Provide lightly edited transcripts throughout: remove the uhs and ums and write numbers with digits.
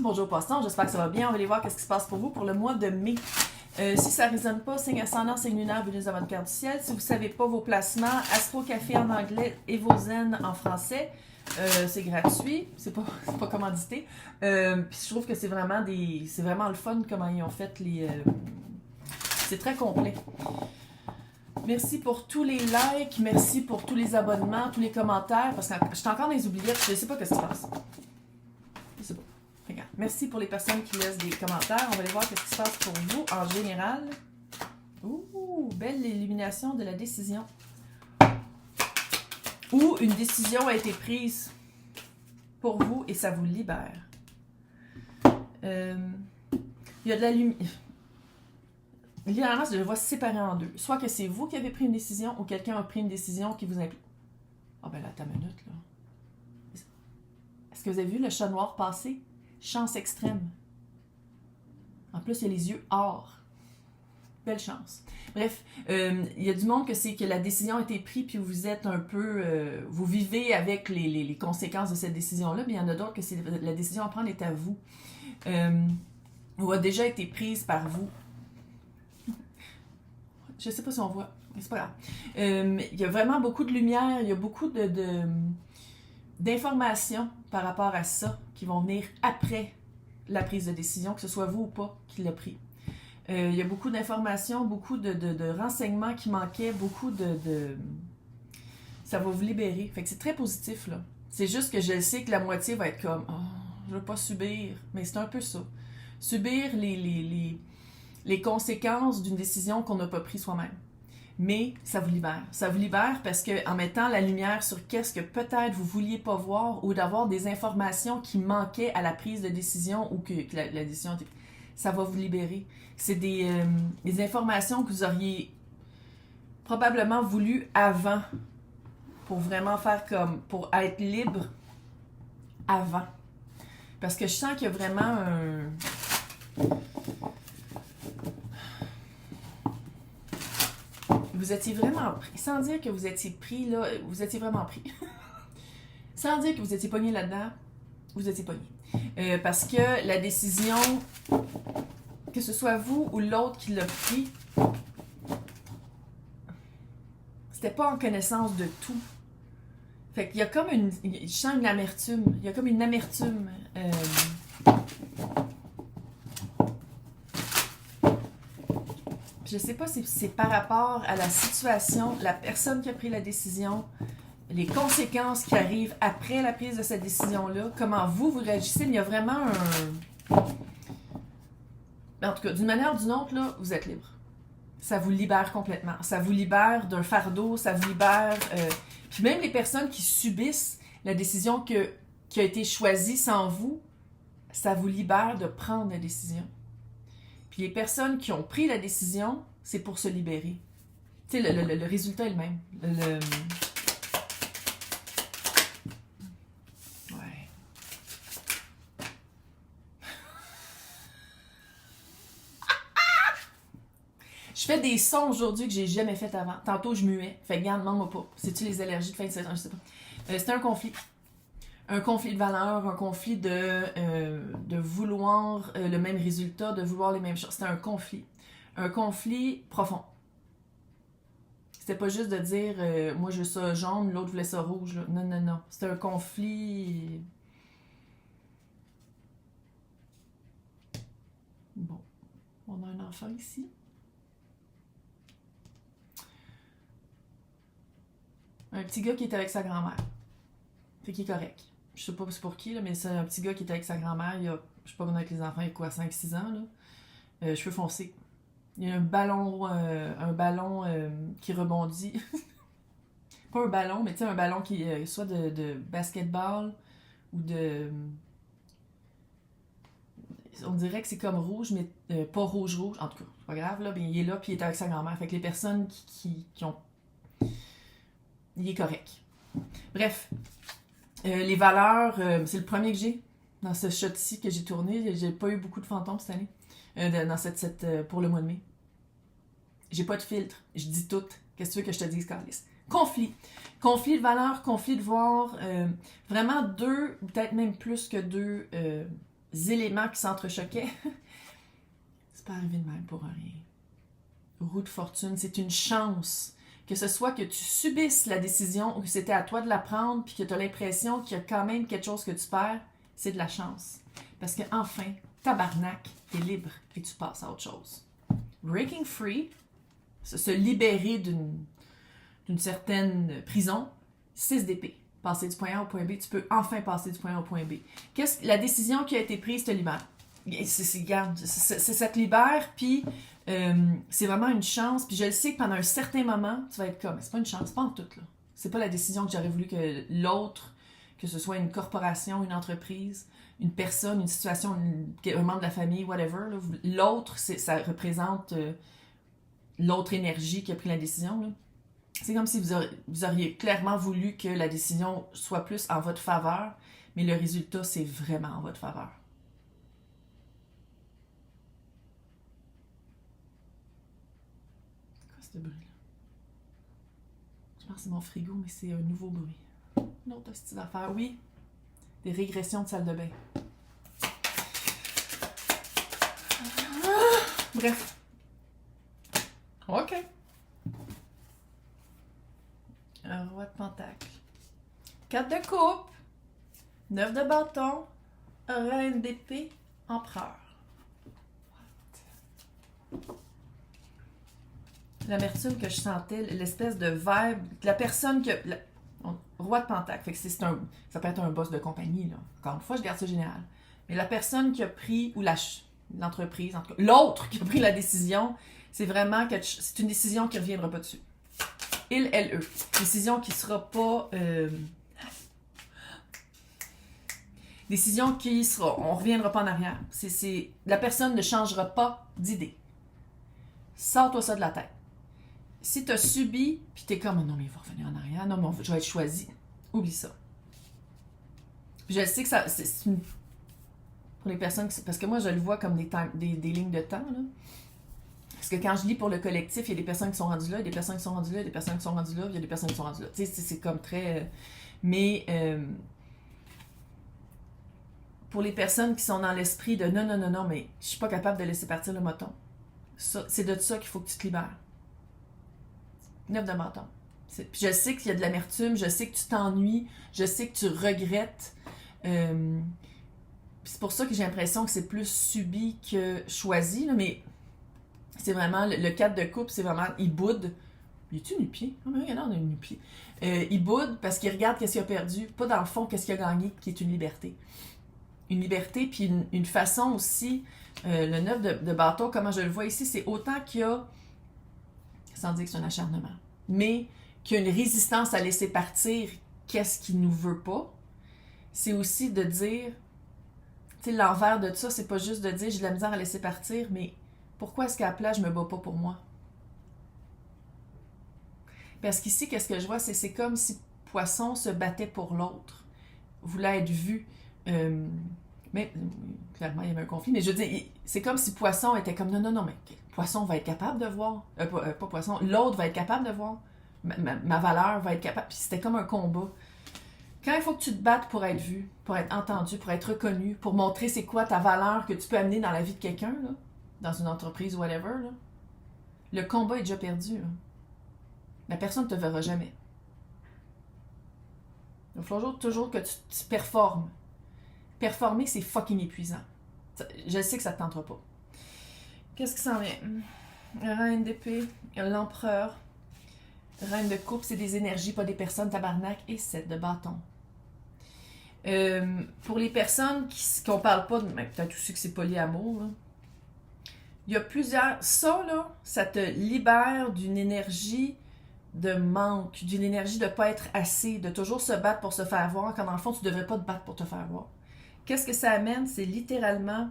Bonjour Poisson, j'espère que ça va bien. On va aller voir qu'est-ce qui se passe pour vous pour le mois de mai. Si ça ne résonne pas, signe ascendant, signe lunaire, Vénus à votre carte du ciel. Si vous ne savez pas vos placements, Astro Café en anglais et vos zen en français. C'est gratuit, c'est pas commandité. Puis je trouve que c'est vraiment le fun comment ils ont fait les. C'est très complet. Merci pour tous les likes, merci pour tous les abonnements, tous les commentaires, parce que je suis encore dans les oubliettes, je ne sais pas ce qui se passe. Je sais pas. Regarde. Merci pour les personnes qui laissent des commentaires. On va aller voir ce qui se passe pour vous en général. Ouh, belle illumination de la décision. Ou une décision a été prise pour vous et ça vous libère. Il y a de la lumière. Littéralement, je le vois séparé en deux. Soit que c'est vous qui avez pris une décision ou quelqu'un a pris une décision qui vous implique. Ah ben là, ta minute, là. Est-ce que vous avez vu le chat noir passer? Chance extrême. En plus, il y a les yeux or. Belle chance. Bref, il y a du monde que c'est que la décision a été prise puis vous êtes un peu... vous vivez avec les conséquences de cette décision-là, mais il y en a d'autres que c'est la décision à prendre est à vous. Ou a déjà été prise par vous. Je ne sais pas si on voit, mais c'est pas grave. Il y a vraiment beaucoup de lumière, il y a beaucoup d'informations par rapport à ça qui vont venir après la prise de décision, que ce soit vous ou pas qui l'a pris. Il y a beaucoup d'informations, beaucoup de renseignements qui manquaient, beaucoup de... Ça va vous libérer. Fait que c'est très positif, là. C'est juste que je sais que la moitié va être comme « Oh, je veux pas subir », mais c'est un peu ça. Subir les conséquences d'une décision qu'on n'a pas prise soi-même. Mais ça vous libère. Ça vous libère parce qu'en mettant la lumière sur qu'est-ce que peut-être vous ne vouliez pas voir ou d'avoir des informations qui manquaient à la prise de décision ou que la décision était... Ça va vous libérer. C'est des informations que vous auriez probablement voulu avant pour vraiment faire comme... pour être libre avant. Parce que je sens qu'il y a vraiment un... Vous étiez vraiment pris. Sans dire que vous étiez pris, là, vous étiez vraiment pris. Sans dire que vous étiez pogné là-dedans, vous étiez pogné. Parce que la décision, que ce soit vous ou l'autre qui l'a pris, c'était pas en connaissance de tout. Fait qu'il y a comme une... Je sens une amertume. Il y a comme une amertume. Je sais pas si c'est par rapport à la situation, la personne qui a pris la décision, les conséquences qui arrivent après la prise de cette décision-là, comment vous réagissez, mais il y a vraiment un... En tout cas, d'une manière ou d'une autre, là, vous êtes libre. Ça vous libère complètement. Ça vous libère d'un fardeau, ça vous libère... Puis même les personnes qui subissent la décision qui a été choisie sans vous, ça vous libère de prendre la décision. Puis les personnes qui ont pris la décision, c'est pour se libérer. Tu sais, le résultat est le même. Ouais. Je fais des sons aujourd'hui que j'ai jamais fait avant. Tantôt, je muais. Fait que, regarde, demande-moi pas. C'est-tu les allergies de fin de saison? Je sais pas. C'était un conflit. Un conflit de valeurs, un conflit de vouloir le même résultat, de vouloir les mêmes choses. C'était un conflit. Un conflit profond. C'était pas juste de dire moi je veux ça jaune, l'autre voulait ça rouge. Là. Non, non, non. C'était un conflit. Bon. On a un enfant ici. Un petit gars qui est avec sa grand-mère. Fait qu'il est correct. Je sais pas c'est pour qui, là, mais c'est un petit gars qui est avec sa grand-mère. Il a, je sais pas comment avec les enfants, il a quoi, 5-6 ans, là. Cheveux foncés. Il y a un ballon qui rebondit. Pas un ballon, mais tu sais, un ballon qui est soit de basketball ou de... On dirait que c'est comme rouge, mais pas rouge-rouge. En tout cas, c'est pas grave, là. Mais il est là, puis il est avec sa grand-mère. Fait que les personnes qui ont... Il est correct. Bref. Les valeurs, c'est le premier que j'ai dans ce shot-ci que j'ai tourné. J'ai pas eu beaucoup de fantômes cette année. Dans pour le mois de mai. J'ai pas de filtre. Je dis tout. Qu'est-ce que tu veux que je te dise, Carlis? Conflit. Conflit de valeurs, conflit de voir. Vraiment deux, peut-être même plus que deux éléments qui s'entrechoquaient. C'est pas arrivé de même pour rien. Roue de fortune, c'est une chance. Que ce soit que tu subisses la décision ou que c'était à toi de la prendre puis que tu as l'impression qu'il y a quand même quelque chose que tu perds, c'est de la chance. Parce que enfin, tabarnak, t'es libre et tu passes à autre chose. Breaking free, se libérer d'une certaine prison, 6 d'épée. Passer du point A au point B, tu peux enfin passer du point A au point B. La décision qui a été prise te libère. Ça te libère, puis c'est vraiment une chance. Puis je le sais que pendant un certain moment, tu vas être comme, c'est pas une chance, c'est pas en tout, là. C'est pas la décision que j'aurais voulu que l'autre, que ce soit une corporation, une entreprise, une personne, une situation, un membre de la famille, whatever, là, l'autre, ça représente l'autre énergie qui a pris la décision, là. C'est comme si vous auriez clairement voulu que la décision soit plus en votre faveur, mais le résultat, c'est vraiment en votre faveur. C'est quoi ce bruit-là? Je pense que c'est mon frigo, mais c'est un nouveau bruit. Une autre petite affaire, oui. Des régressions de salle de bain. Bref. OK. Un roi de pentacle. 4 de coupe. 9 de bâton. Reine d'épée. Empereur. L'amertume que je sentais, l'espèce de vibe, la personne que... Roi de pentacle. Fait que ça peut être un boss de compagnie, là. Encore une fois, je garde ça général. Mais la personne qui a pris, ou l'entreprise, en tout cas, l'autre qui a pris la décision, c'est vraiment que c'est une décision qui ne reviendra pas dessus. Il, elle, eux. Décision qui ne sera pas... décision qui sera... On ne reviendra pas en arrière. La personne ne changera pas d'idée. Sors-toi ça de la tête. Si tu as subi, puis tu es comme, oh non, mais il va revenir en arrière, non, mais je vais être choisi. Oublie ça. Puis je sais que ça... pour les personnes... Parce que moi, je le vois comme des lignes de temps, là. Parce que quand je lis pour le collectif, il y a des personnes qui sont rendues là, des personnes qui sont rendues là, des personnes qui sont rendues là, il y a des personnes qui sont rendues là. Tu sais, c'est comme très... mais pour les personnes qui sont dans l'esprit de non, mais je suis pas capable de laisser partir le moton. C'est de ça qu'il faut que tu te libères. 9 de bâton. Puis je sais qu'il y a de l'amertume, je sais que tu t'ennuies, je sais que tu regrettes. C'est pour ça que j'ai l'impression que c'est plus subi que choisi, là, mais c'est vraiment le 4 de coupe, c'est vraiment, il boude. Il est-tu nu-pied? Oh, mais regarde, on a un nu-pied. Il boude parce qu'il regarde qu'est-ce qu'il a perdu, pas dans le fond qu'est-ce qu'il a gagné, qui est une liberté. Une liberté, puis une façon aussi, le 9 de bâton, comment je le vois ici, c'est autant qu'il y a, sans dire que c'est un acharnement, mais qu'il y a une résistance à laisser partir qu'est-ce qu'il nous veut pas. C'est aussi de dire, tu sais, l'envers de ça, c'est pas juste de dire j'ai de la misère à laisser partir, mais pourquoi est-ce qu'à la place, je me bats pas pour moi? Parce qu'ici, qu'est-ce que je vois, c'est comme si Poisson se battait pour l'autre, voulait être vu. Mais clairement, il y avait un conflit, mais je veux dire, c'est comme si Poisson était comme non, mais Poisson va être capable de voir, pas Poisson, l'autre va être capable de voir, ma valeur va être capable, puis c'était comme un combat. Quand il faut que tu te battes pour être vu, pour être entendu, pour être reconnu, pour montrer c'est quoi ta valeur que tu peux amener dans la vie de quelqu'un, là, dans une entreprise, whatever, là, le combat est déjà perdu. Là. La personne ne te verra jamais. Il faut toujours que tu performes. Performer, c'est fucking épuisant. Je sais que ça ne te tentera pas. Qu'est-ce qui s'en vient? Reine d'épée, l'empereur. Reine de coupe, c'est des énergies, pas des personnes, tabarnak. Et 7 de bâton. Pour les personnes qu'on parle pas, peut-être aussi que c'est polyamour, là. Il y a plusieurs... Ça, là, ça te libère d'une énergie de manque, d'une énergie de ne pas être assez, de toujours se battre pour se faire voir, quand dans le fond, tu ne devrais pas te battre pour te faire voir. Qu'est-ce que ça amène? C'est littéralement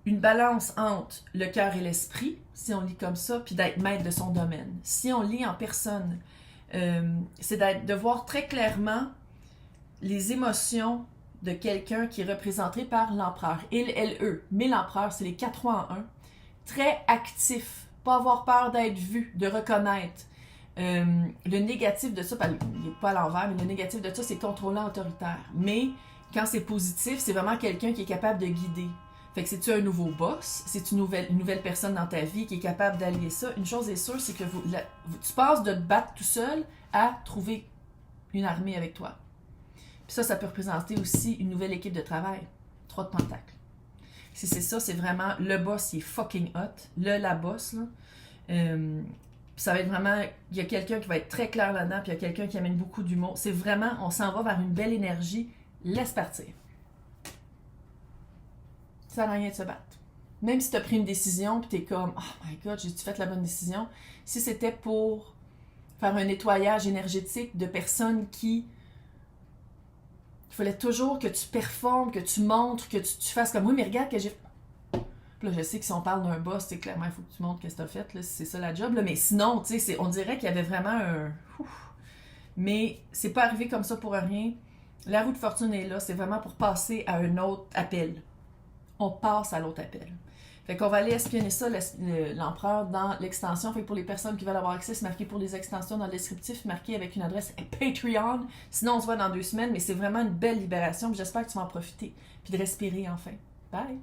une balance entre le cœur et l'esprit, si on lit comme ça, puis d'être maître de son domaine. Si on lit en personne, c'est de voir très clairement les émotions de quelqu'un qui est représenté par l'empereur. Il, elle, eux. Mais l'empereur, c'est les 4 rois en un. Très actif, pas avoir peur d'être vu, de reconnaître. Le négatif de ça, il n'est pas à l'envers, mais le négatif de ça, c'est contrôlant, autoritaire. Mais quand c'est positif, c'est vraiment quelqu'un qui est capable de guider. Fait que c'est-tu un nouveau boss, c'est une nouvelle personne dans ta vie qui est capable d'allier ça. Une chose est sûre, c'est que tu passes de te battre tout seul à trouver une armée avec toi. Puis ça peut représenter aussi une nouvelle équipe de travail. 3 de pentacles. Si c'est ça, c'est vraiment le boss qui est fucking hot. La boss, là. Puis ça va être vraiment, il y a quelqu'un qui va être très clair là-dedans, puis il y a quelqu'un qui amène beaucoup d'humour. C'est vraiment, on s'en va vers une belle énergie. Laisse partir. Ça sert à rien de se battre. Même si tu as pris une décision, puis tu es comme, oh my god, j'ai-tu fait la bonne décision? Si c'était pour faire un nettoyage énergétique de personnes qui... Il fallait toujours que tu performes, que tu montres, que tu fasses comme, oui, mais regarde que j'ai... Puis là, je sais que si on parle d'un boss, c'est clairement, il faut que tu montres ce que tu as fait, là, c'est ça la job, là. Mais sinon, tu sais, on dirait qu'il y avait vraiment un... Mais c'est pas arrivé comme ça pour rien. La roue de fortune est là, c'est vraiment pour passer à un autre appel. On passe à l'autre appel. Fait qu'on va aller espionner ça, l'empereur, dans l'extension. Fait que pour les personnes qui veulent avoir accès, c'est marqué pour les extensions dans le descriptif, marqué avec une adresse Patreon. Sinon, on se voit dans 2 semaines, mais c'est vraiment une belle libération. J'espère que tu vas en profiter. Puis de respirer enfin. Bye!